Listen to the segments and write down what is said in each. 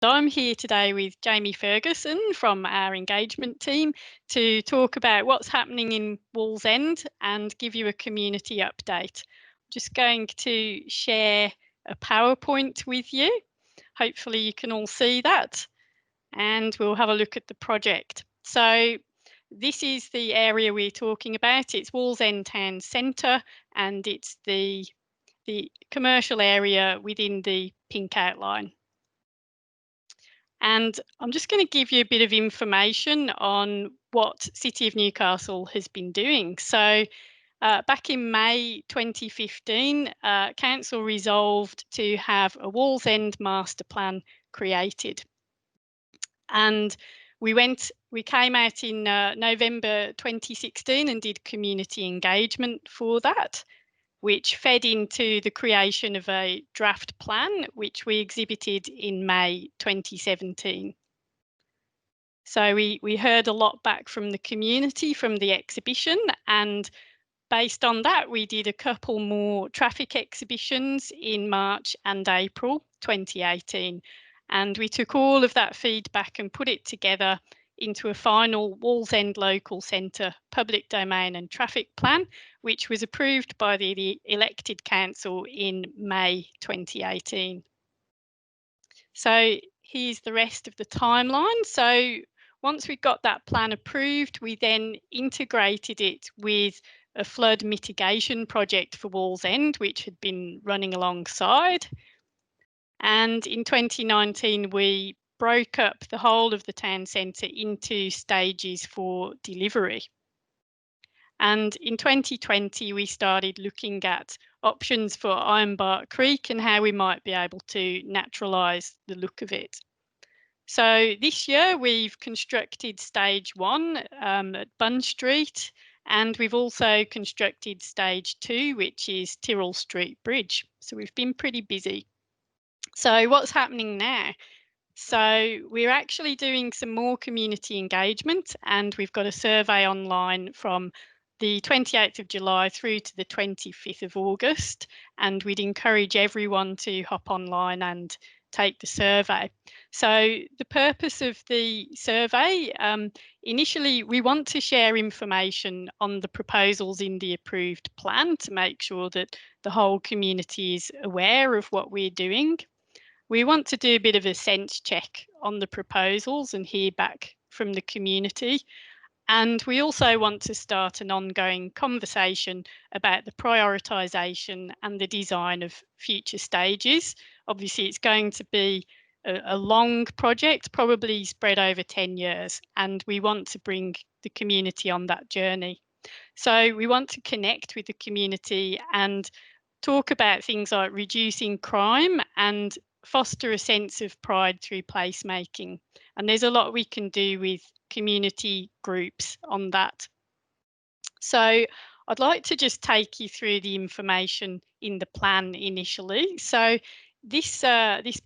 I'm here today with Jamie Ferguson from our engagement team to talk about what's happening in Wallsend and give you a community update. I'm just going to share a PowerPoint with you. Hopefully you can all see that, and we'll have a look at the project. So this is the area we're talking about. It's Wallsend Town Centre, and it's the commercial area within the pink outline. And I'm just going to give you a bit of information on what City of Newcastle has been doing. So back in May 2015, Council resolved to have a Wallsend Masterplan created. And we came out in November 2016 and did community engagement for that, which fed into the creation of a draft plan, which we exhibited in May 2017. So we heard a lot back from the community from the exhibition, and based on that, we did a couple more traffic exhibitions in March and April 2018. And we took all of that feedback and put it together into a final Wallsend Local Centre public domain and traffic plan, which was approved by the elected council in May 2018. So here's the rest of the timeline. So once we got that plan approved, we then integrated it with a flood mitigation project for Wallsend, which had been running alongside. And in 2019, we broke up the whole of the town centre into stages for delivery. And in 2020, we started looking at options for Ironbark Creek and how we might be able to naturalise the look of it. So this year we've constructed stage 1 at Bun Street, and we've also constructed stage 2, which is Tyrrell Street Bridge. So we've been pretty busy. So what's happening now? So we're actually doing some more community engagement, and we've got a survey online from the 28th of July through to the 25th of August, and we'd encourage everyone to hop online and take the survey. So the purpose of the survey, initially we want to share information on the proposals in the approved plan to make sure that the whole community is aware of what we're doing. We want to do a bit of a sense check on the proposals and hear back from the community. And we also want to start an ongoing conversation about the prioritisation and the design of future stages. Obviously, it's going to be a long project, probably spread over 10 years, and we want to bring the community on that journey. So we want to connect with the community and talk about things like reducing crime and foster a sense of pride through placemaking. And there's a lot we can do with community groups on that. So I'd like to just take you through the information in the plan initially. So this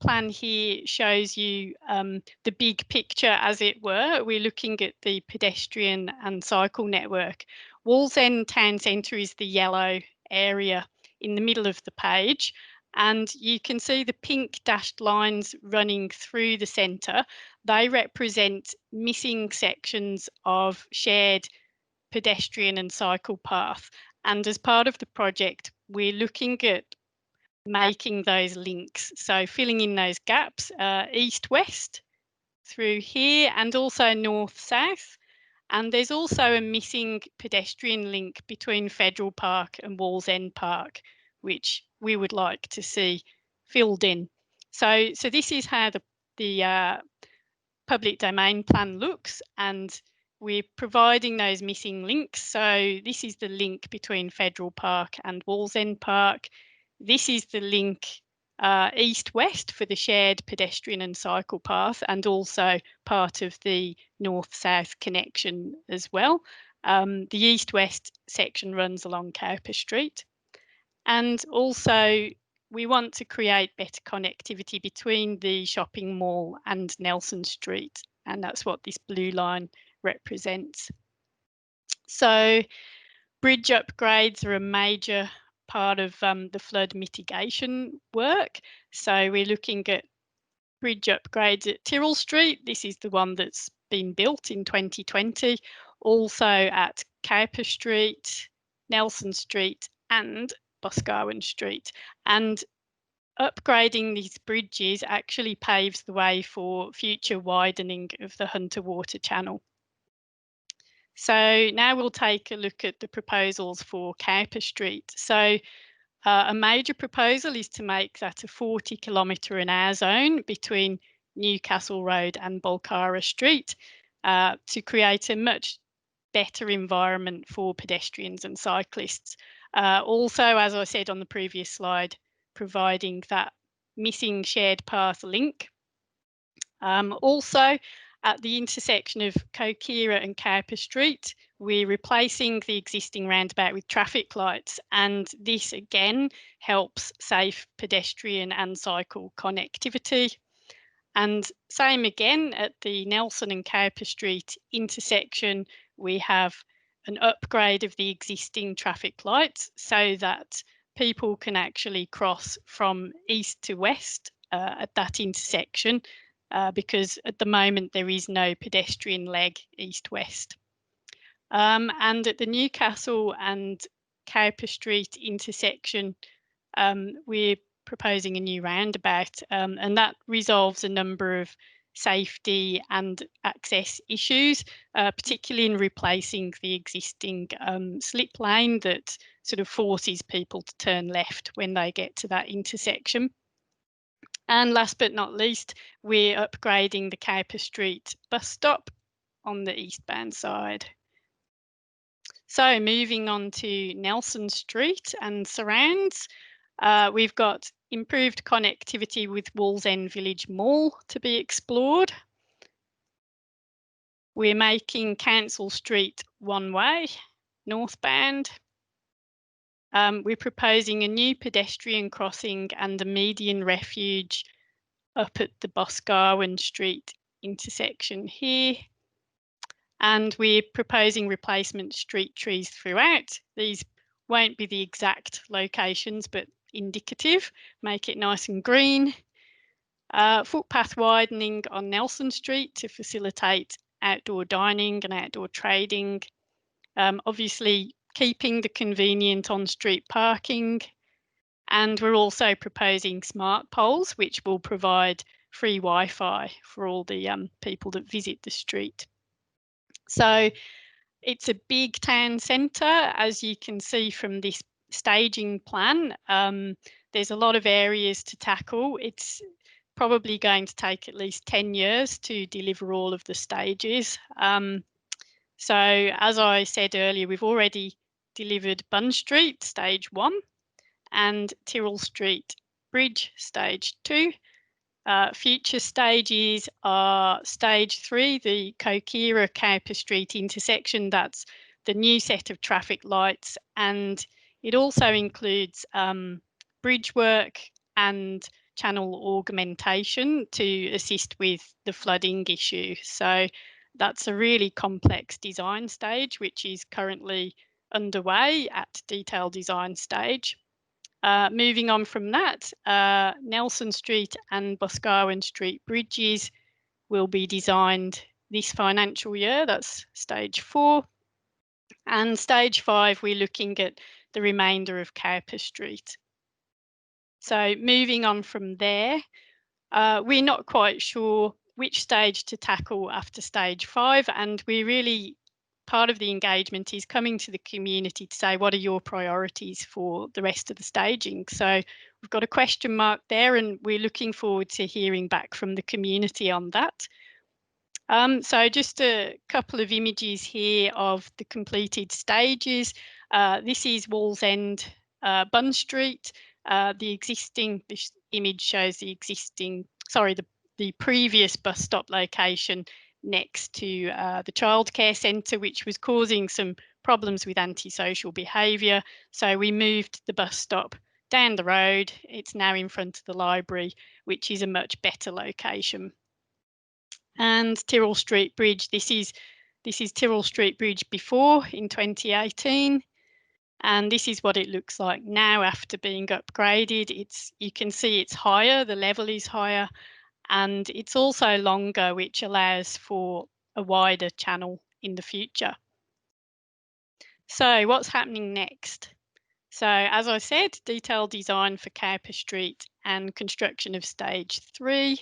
plan here shows you the big picture, as it were. We're looking at the pedestrian and cycle network. Wallsend Town Centre is the yellow area in the middle of the page, and you can see the pink dashed lines running through the centre. They represent missing sections of shared pedestrian and cycle path. And as part of the project, we're looking at making those links. So filling in those gaps, east-west through here, and also north-south. And there's also a missing pedestrian link between Federal Park and Wallsend Park, which we would like to see filled in. So this is how the public domain plan looks, and we're providing those missing links. So this is the link between Federal Park and Wallsend Park. This is the link east-west for the shared pedestrian and cycle path, and also part of the north-south connection as well. The east-west section runs along Cowper Street. And also we want to create better connectivity between the shopping mall and Nelson Street, and that's what this blue line represents. So bridge upgrades are a major part of the flood mitigation work. So we're looking at bridge upgrades at Tyrrell Street. This is the one that's been built in 2020. Also at Cowper Street, Nelson Street and Boscawen Street. And upgrading these bridges actually paves the way for future widening of the Hunter Water Channel. So now we'll take a look at the proposals for Cowper Street. So a major proposal is to make that a 40km/h zone between Newcastle Road and Bolcara Street to create a much better environment for pedestrians and cyclists. Also, as I said on the previous slide, providing that missing shared path link. Also, at the intersection of Kokira and Cowper Street, we're replacing the existing roundabout with traffic lights, and this again helps safe pedestrian and cycle connectivity. And same again at the Nelson and Cowper Street intersection, we have an upgrade of the existing traffic lights so that people can actually cross from east to west at that intersection because at the moment there is no pedestrian leg east-west. And at the Newcastle and Cowper Street intersection, we're proposing a new roundabout, and that resolves a number of safety and access issues, particularly in replacing the existing slip lane that sort of forces people to turn left when they get to that intersection. And last but not least, we're upgrading the Cowper Street bus stop on the eastbound side. So moving on to Nelson Street and surrounds, we've got improved connectivity with Wallsend Village Mall to be explored. We're making Council Street one way, northbound. We're proposing a new pedestrian crossing and a median refuge up at the Boscawen Street intersection here. And we're proposing replacement street trees throughout. These won't be the exact locations, but indicative, make it nice and green. Footpath widening on Nelson Street to facilitate outdoor dining and outdoor trading. Obviously, keeping the convenient on-street parking. And we're also proposing smart poles, which will provide free Wi-Fi for all the people that visit the street. So it's a big town centre, as you can see from this staging plan. There's a lot of areas to tackle. It's probably going to take at least 10 years to deliver all of the stages. So as I said earlier, we've already delivered Bun Street, stage 1, and Tyrrell Street Bridge, stage 2. Future stages are stage 3, the Kokira Cowper Street intersection. That's the new set of traffic lights, and it also includes bridge work and channel augmentation to assist with the flooding issue. So that's a really complex design stage, which is currently underway at detailed design stage. Moving on from that, Nelson Street and Boscawen Street bridges will be designed this financial year. That's stage 4. And stage 5, we're looking at the remainder of Cowper Street. So moving on from there, we're not quite sure which stage to tackle after stage 5, and we really, part of the engagement is coming to the community to say, what are your priorities for the rest of the staging? So we've got a question mark there, and we're looking forward to hearing back from the community on that. So just a couple of images here of the completed stages. This is Wallsend Bun Street. This image shows the existing, the previous bus stop location next to the childcare centre, which was causing some problems with antisocial behaviour. So we moved the bus stop down the road. It's now in front of the library, which is a much better location. And Tyrrell Street Bridge, this is Tyrrell Street Bridge before in 2018. And this is what it looks like now after being upgraded. You can see it's higher, the level is higher, and it's also longer, which allows for a wider channel in the future. So what's happening next? So as I said, detailed design for Cowper Street and construction of stage 3,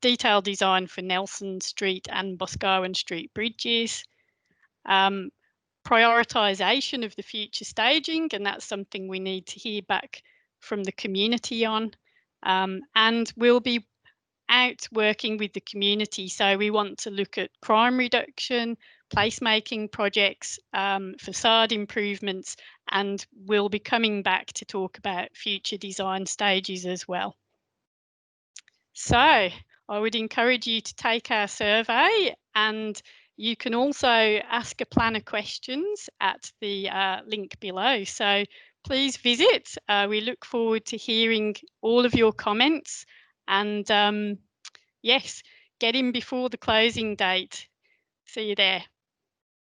detailed design for Nelson Street and Boscawen Street bridges, um, prioritisation of the future staging, and that's something we need to hear back from the community on. And we'll be out working with the community. So we want to look at crime reduction, placemaking projects, facade improvements, and we'll be coming back to talk about future design stages as well. So I would encourage you to take our survey, and you can also ask a planner questions at the link below. So please visit. We look forward to hearing all of your comments, and yes, get in before the closing date. See you there.